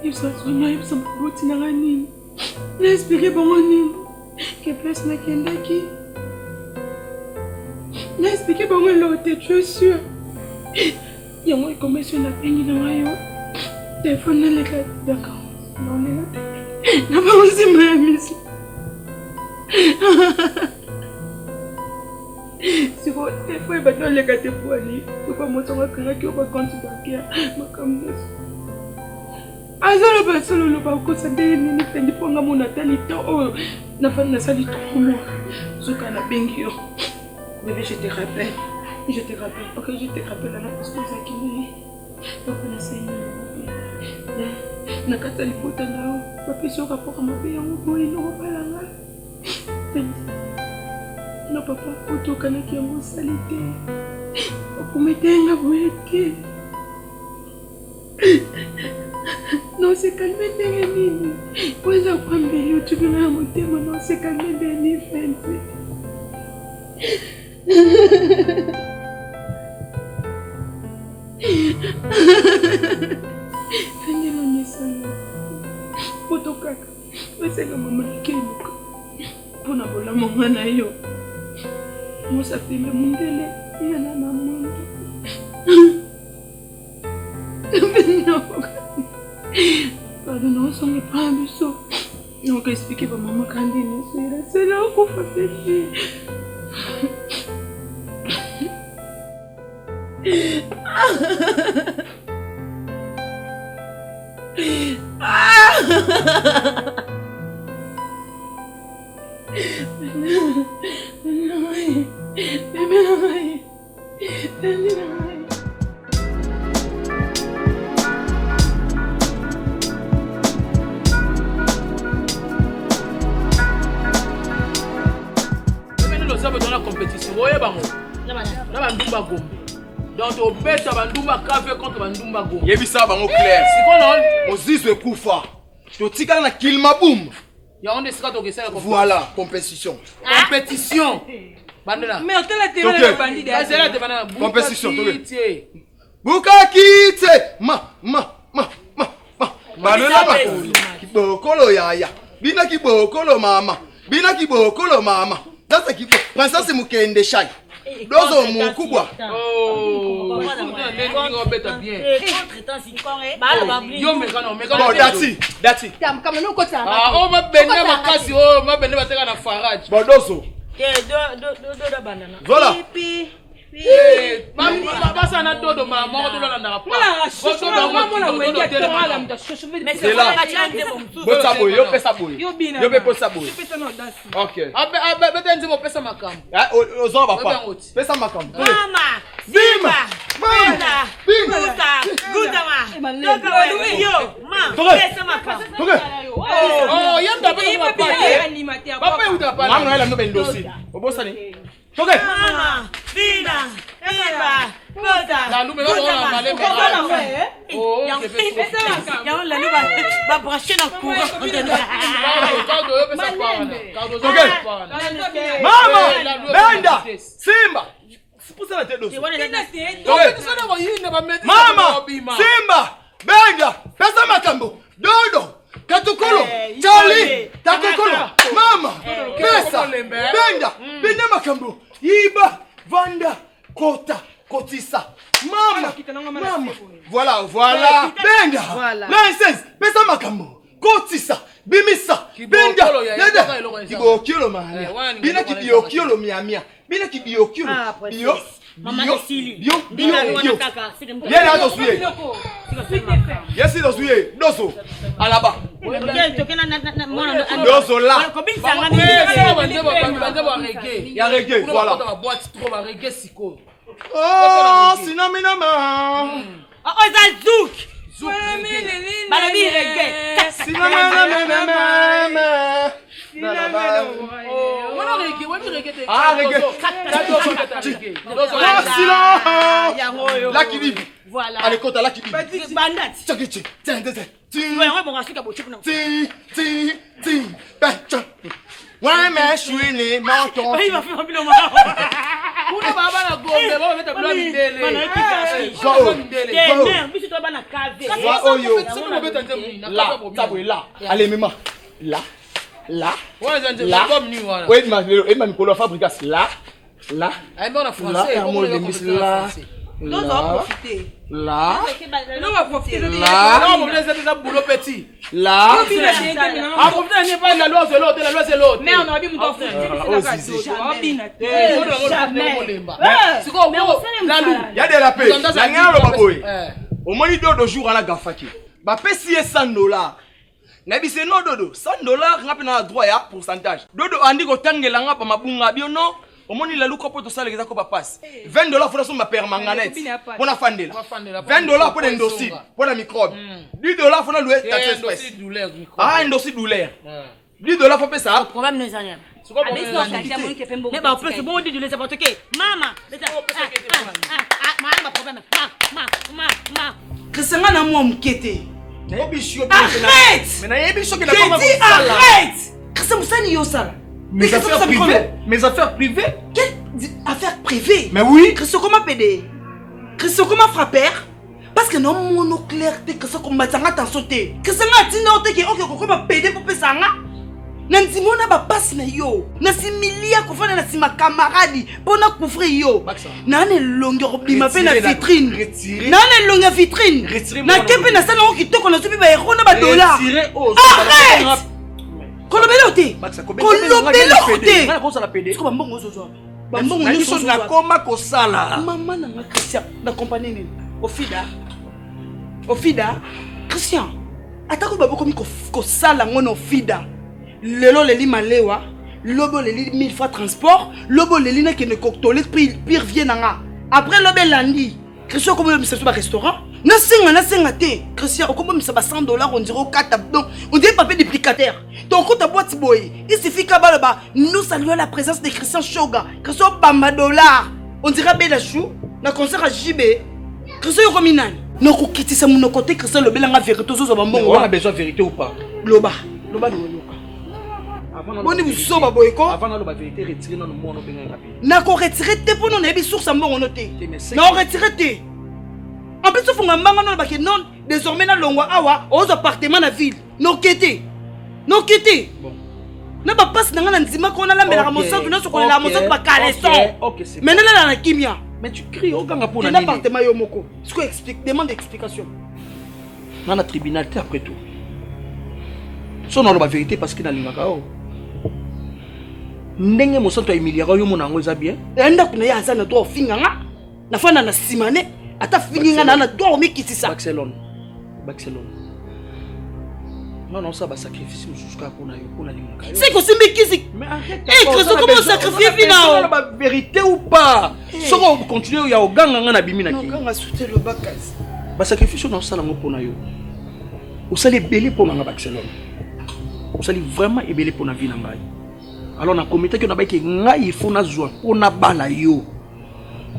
Il s'assoit, il s'en bouti na nini. N'espérez pas mon que place n'a qu'un daki. N'espérez pas mon l'autre, tu es sûr. Il y a moi qui commence à peine dans ma yo. Téléphone n'est pas d'accord. Non, on est là. N'a pas aussi ma mise. Si vous téléphone est dans les gâteaux pour aller, vous pouvez monter un carré qui va continuer à ma caméra. Azalo ba solo lo ba ko sande ni Fendi ponga mona talito oh na fa na salito mo zuka na bengi yo bébé je te rappelle OK je te rappelle la parce que ça qui ni donc na sayi na kata lipota nao ba peso ka pour mabe yango boy no balanga no papa oto kana ki yango salite ko metenga boyete. Non, c'est calmé Nini. Où est-ce qu'on prend des tu veux la monter, non, c'est calmé Nini, Fendi. Fendi, non, c'est Potokaka. C'est la maman qui est pour la maman na yo. Moi, ça fait le monde, il y a la maman. Pardon, non, ça n'est pas un bisou. Non, qu'expliquer pour maman quand il est c'est là qu'on fait pécher. Dans la compétition, vous voyez, donc, on bête Bandumba café contre Bandumba Gombe. Il y a vu ça, bango clair. C'est quoi, non? Moses le Koufa. Tu tika na Kilmaboum. Il y a un des scats qui essaie de voilà, compétition. Compétition. Bandela. Mais on te l'a télé le bandit derrière. Compétition. Bukakite. Bandela kibokolo yaya. Bina kibokolo mama. Bina kibokolo mama. That's like Princess Mukende Shai. Dozo mukubwa. Oh. That's it. Ah, oh ma bende makasi oh ma bende bateka na farage. Bodozo. Voilà. Papa ça na dodo ma mort de la na pas. C'est là. Bota boy, yo pesa boy. Yo be posa boy. OK. Abe betenzi mo pesa makam. Ah ozo ba pa. Pesa makam. Mama. Zima. Guta ma. Yo, ma. Pesa makam. Oh, yanda ba pa. Papa uta pa. Mama ela no bendosi. Obosa ni. Mama, Vina, Mama, Benda, Simba. C'est pour ça la tête d'os. Mama, Simba, Benda, Pesa Makambo, Dodo, Katukolo, Charlie, Takokolo, Mama, Pesa, Benda, Benda Makambo, Iba, Vanda, Kota, Kotisa, Mama, voilà, Benda, License, Pesa Makambo, Kotisa, Bimisa, Benda, Kibo Kilo Mania, Bina Kibio Kilo Miamia, Bina Kibio Kilo, Bio. Bio. Viens dans suyer. Yes, dans suyer. Dosso. À là-bas. Dosso là. Il y a reggae, voilà. Oh, sinamina. Oh, Zouk. Balabi reggae. Sinamina. Là qui vive. Voilà. Allez, compte là qui vive. Ouais, mais je suis né, menton. Il va faire un bilan. Allez, maman. Là. Oui, ma Nicolas Fabricas. Là. Au moins, il doit 2 jours à la gafaki. Bah, si $100. Nabi c'est non dodo $100 ngapi na droit ya pourcentage dodo andi ko tangela ngapa mabunga biono omoni la luko poto sala ko ba passe $20 faut ma permanganette pour na fandela $20 pour endossi pour la microbe $10 faut na louer taxe express ah endossi douleur $10 faut payer ça problème ne rien mais bah c'est bon dit de les apporter maman que c'est nga na moi mkete arrête! Arrête! Mes affaires privées? Quelles affaires privées? Mais oui! Qu'est-ce qu'on m'a pédé? Qu'est-ce qu'on m'a frappé? Parce que non, mon clair, qu'est-ce qu'on m'a sauté? Qu'est-ce qu'on m'a pédé pour payer ça? Nanti mona ba passe na yo na similia kufana na sima camarade pona couvrir yo na ne longueur bima pe na vitrine na ne longueur vitrine na kepe na sana okitoko na subi ba euro na ba dollar arrête kolobelo te ngana ko sala pede ko mbongo zo ba mbongo ni so na koma ko sala mama na nga Christian na compagnie ni Ofida Christian atako ba bokomi ko sala ngono Ofida lelo leli malewa lobo leli 1000 fois transport lobo leli na ke ne coctolé pire vient nanga après lobe landi Christian comme ça sur restaurant na senga te Christian comme ça $100 on dirait au 4 donc on dirait papier duplicateur donc quand ta boîte boy il suffit qu'à bas nous saluons la présence de Christian Shoga Christian Bamba dollar on dirait Bela Chou na concert à JB Christian Rominan non ko kitisa mon côté Christian lobe langa vérité zo bambongo on a besoin de vérité ou pas loba boni busoba boyko avant na vérité retirer non mo no benga rapide na ko retirer te pour non na bi source mbongo noté na retirer te en plus faut ngamba non ba ke non désormais na longwa awa aux appartements na ville no kete bon na ba passe na ngana nzima ko na la mela mo santu na sokola la mo santu ba caleçon mais na na kimia mais tu cries au ganga pour na appartement yo moko ce que explique demande explication na na tribunal te après tout so na la vérité parce qu'il a lingaka o ndenge mosanto emiliaka yo mona ngo eza bien enda kuna ya azana to finganga na fana na simane ata finginga na to mikisisa Barcelone non ça va sacrifice jusqu'à pour na lingaka c'est que simbi kisi mais arrête comment sacrifier vina la vérité ou pas so ko continuer ya oganga nga na bimi na ki oganga souter le bakas ba sacrifice na sala ngo pona yo osali belé pour nga Barcelone osali vraiment ebelé pour na vie na ngai alors na comité que na ba ki ngai il faut na zwa on a bala yo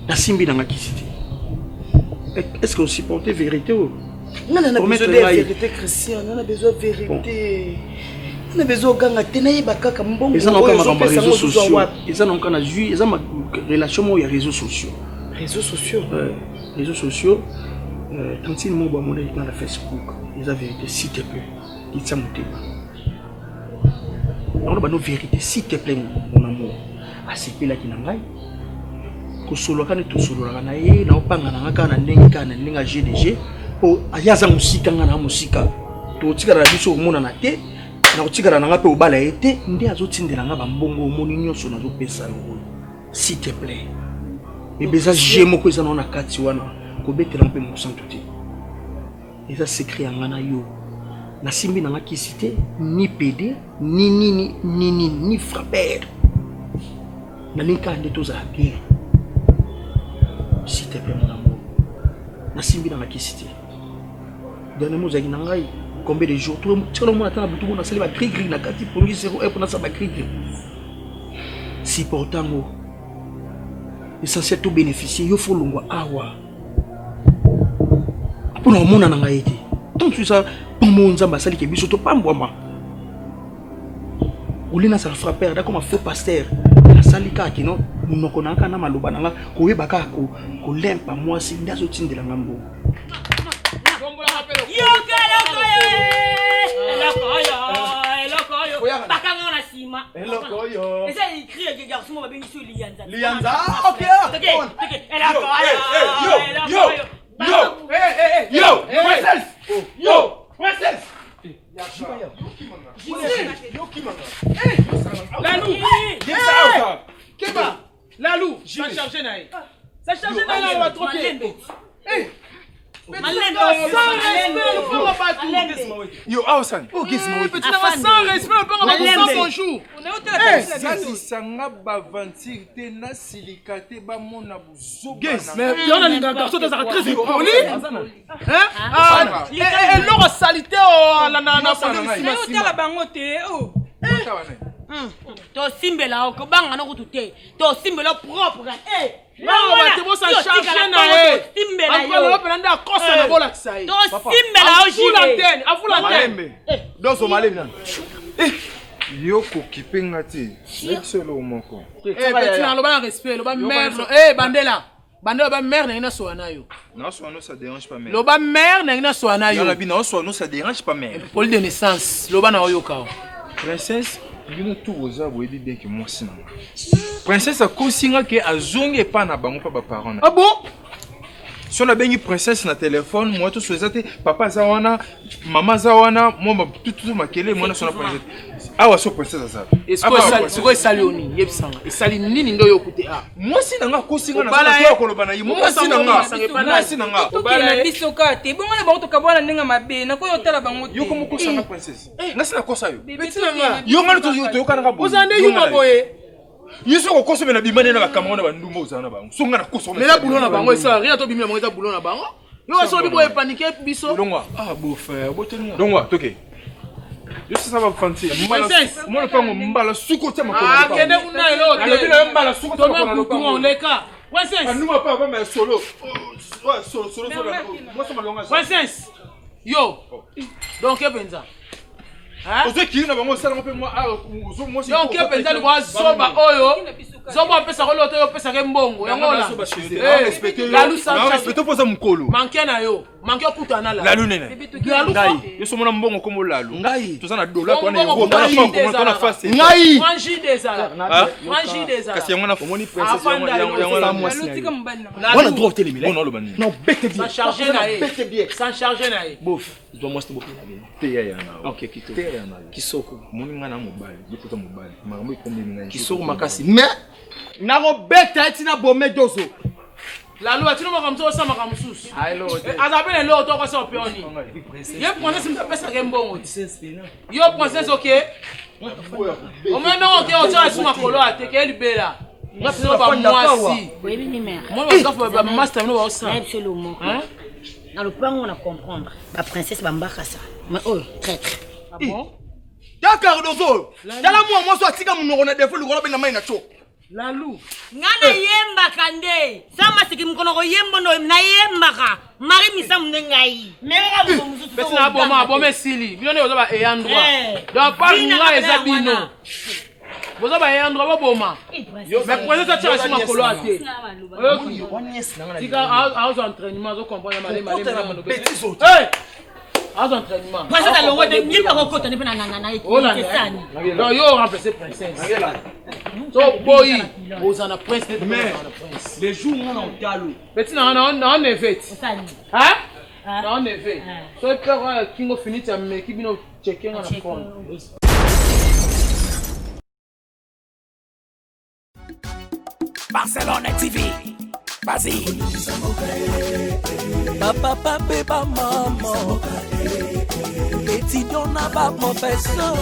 na simbi na ngakisiti Est-ce qu'on supportait vérité ou? On a besoin de vérité, Christian. On a besoin de vérité. On a besoin de ganga. Tenaye bakaka mbongo. Ils ont encore des réseaux sociaux. Ils ont encore des relations où il y a réseaux sociaux. Réseaux sociaux. Réseaux sociaux. Tantine mo ba mona dans la Facebook. Ils ont vérité s'il te plaît. Ils sont montés. On a nos vérité s'il te plaît mon amour. ACP là qui n'angai. Ko solo kana to solo kana ye na opanga na ngaka na ndenge kana ndinga GDG. Po ayaza musika ngana musika. To tikara biso mona na te. Na kotikala na nga pe obala ete nde azotindela nga bambongo omoni nyonso nazopesa yo s'il te plaît ebeza je moko eza na kati wana kobetela mpe mosantu te eza secret ya nga na yo nasimbi na nga kisi te ni pede ni frapper nalingi nde tozala bien s'il te plaît mon amour nasimbi na nga kisi te dernier mot ozalaki na ngai combien de jours tout le monde attend tout le monde a salé ma cri na kati pour 0 pour na sa ba cri si pourtant essentiel tout bénéficier il faut longwa awa pour le monde na ngaite donc tu ça pour mon nzamba sali ke biso to pambwama olina ça frapper da comme faux pasteur la sali ka kino munoko na kana maloba na nga ko yeba ka ko lempa moi si ndazo tindela ngambo. Lalou, ça charge naïe. Ça charge naïe, on va troquer. Yo, Aosan. Sans respect, on va pas bonjour. Sanga bavantir te na silikate ba mona buzo. Mais on a linga garçon dans sa très poli. Hein? Ah, et l'or salité la na police. Mais la bangote oh. To simbela ko banga na kutute. To simbela propre. Non, tu vas s'en charger na timbela yo. On va prendre kosa na bola sai. To simbela o jile. Afu l'antenne. Dans au malé nan. Yo ko kipenga te. Selo moko. Petit na lo ba respect, lo ba mère. Bandela. Bandela ba mère na ina so na yo. Non, so no ça dérange pas mère. Lo ba mère na ina so na yo. Yo la bi na so no ça dérange pas mère. Poli de naissance, lo ba na yo ka. Princesse, bino tout oza boyebi bien que moi sina. Princesse a konsinga ke azongi pa na bango pa ba parents. Ah bon? Si on a bengi princesse na téléphone, moi tout souhaité papa zawana, maman zawana, moi tout makele moi na sona princesse. Ah wa so princesse za. Est-ce que sali oni yebsanga? Et sali nini ndo yo kote a? Moi sinanga konsinga na sona ko lobana yi. Moi sinanga. To na bisoka te. Bongo na bango to kabwana ndinga mabe na ko yo tala bango te. Yo komo kosanga princesse. Ngasi na kosa yo. Betinanga. Yo ngalo to yo kana ka bo. Ozande yo maboye. Yeso ko koso na bimane na bakamona ba ndumba uzana bango. Songa na koso. Mais la boulon na bango ça rien to bimia monga boulon na bango. Yo so bi boye paniquer biso. Longwa. Ah beau frère, botenwa. Longwa, toke. Yo ça va fanti. Moi le pango mbala suko tema ko. Ah kende kuna elo. Na bila mbala suko tema ko na pango. Leka. Princesse. Anuma pa mais solo. Ouais, solo. Moi ça malonga. Princesse. Yo. Donc ebenza. Hein? Ozo ki na bango sala mo pe moi moi si. Donc ebenza le kwa zoba oyo. Zoba pesa ko loto yo pesa ke mbongo. Yango la. Respecter. La lu ça. Respecter poza mukolo. Manke na yo. Manke okutana la. La lu nene. La lu. Yo so mona mbongo komo la lu. Ngai. Toza na dollar to na euro. To na face. Ngai. Franchi des ala. Franchi des ala. Kasi yango na omoni princesse yango la mwasi. Wana droit télémile. Non lo bani. Non, bête bien. Sans charger na ye. Bête bien. Sans charger na ye. Bof. Je dois montrer beaucoup. Te ya na. OK, kito. Te ya na. Kisoko. Moni nga na mobile. Yepota mobile. Makambo ikombe mina. Kisoko makasi. Mais nako beta etina bome dozo. La loi tu no makamso sa makamsusu. Azabele lo to ko sa opioni. Ye princesse me pesa ke mbongo. Yo princesse OK. O mena OK o tsa suma kolo ate ke libela. Nga pesa ba mwasi. Oui ni mère. Moi ba ba master no ba sa. Absolument. Hein? Dans le plan on a comprendre. La princesse bambaka ça. Mais oh traître. Ah bon? D'accord dozo. Tala moi so atika munoko na defo lukolo be na mai na cho. Lalou. Ngana yembaka nde. Sama siki mkono ko yembo ndo na yembaka. Mari misa mnengai. Mera mususu. Betina boma boma sili. Bino ne ozoba e endroit. Donc pas nga eza bino. Bozoba e endroit ba boma. Mais pour ça tu as ma kolo ate. Tika a entraînement zo comprendre malé. Petits autres. Hey! À entraînement. Princesse alongo de nipa kokota ne pena na ekisani. Donc yo remplacer princesse. So boy, ozana prince ne mais les jours on en talo. Petit on est fait. Hein? On est fait. So peur kingo fini ta me ki bino checker na phone. Barcelone TV. Vas-y. Papa, papa, maman. Étudiant n'a pas professeur.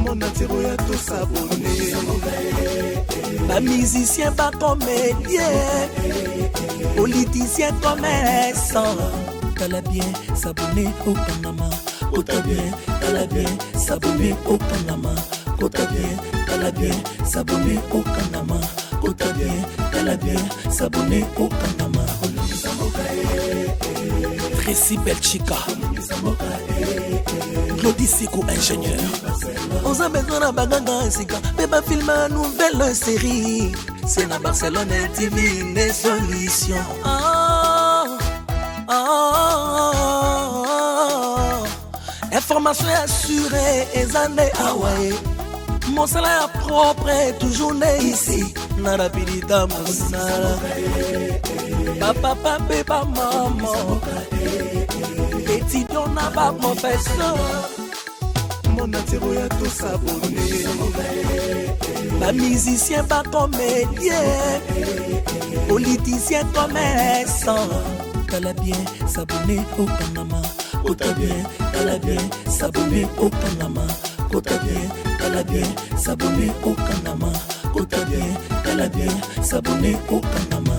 Mon atiro ya tout s'abonner. Pas musicien, pas comédien. Politicien, commerçant. T'as bien s'abonner au Panama. T'as bien s'abonner au Panama. T'as bien s'abonner au Panama. T'as bien s'abonner au Panama. Tracy Belchica, Claudie Sikou, ingénieur. On a besoin d'un bagage, mais pas filmer une nouvelle série. C'est la Barcelone TV, les solutions. Information assurée, et années Hawaii. Mon salaire propre est toujours né ici. Nada pirita monsala. Papa, papa, maman. Étudiant n'a pas professeur. Mon atiro ya tout s'abonner. Pas musicien, pas comédien. Politicien, commerçant. T'as bien s'abonner au Panama. T'as bien s'abonner au Panama. T'as bien s'abonner au Panama. T'as bien s'abonner au Panama.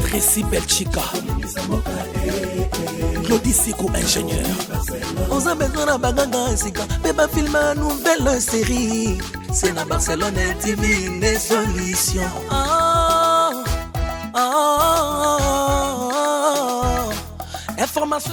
Tracy Belchica, Claudie Sikou, ingénieur. On a besoin d'un bagage, mais pas filmer une nouvelle série. C'est la Barcelone TV, les solutions. Information.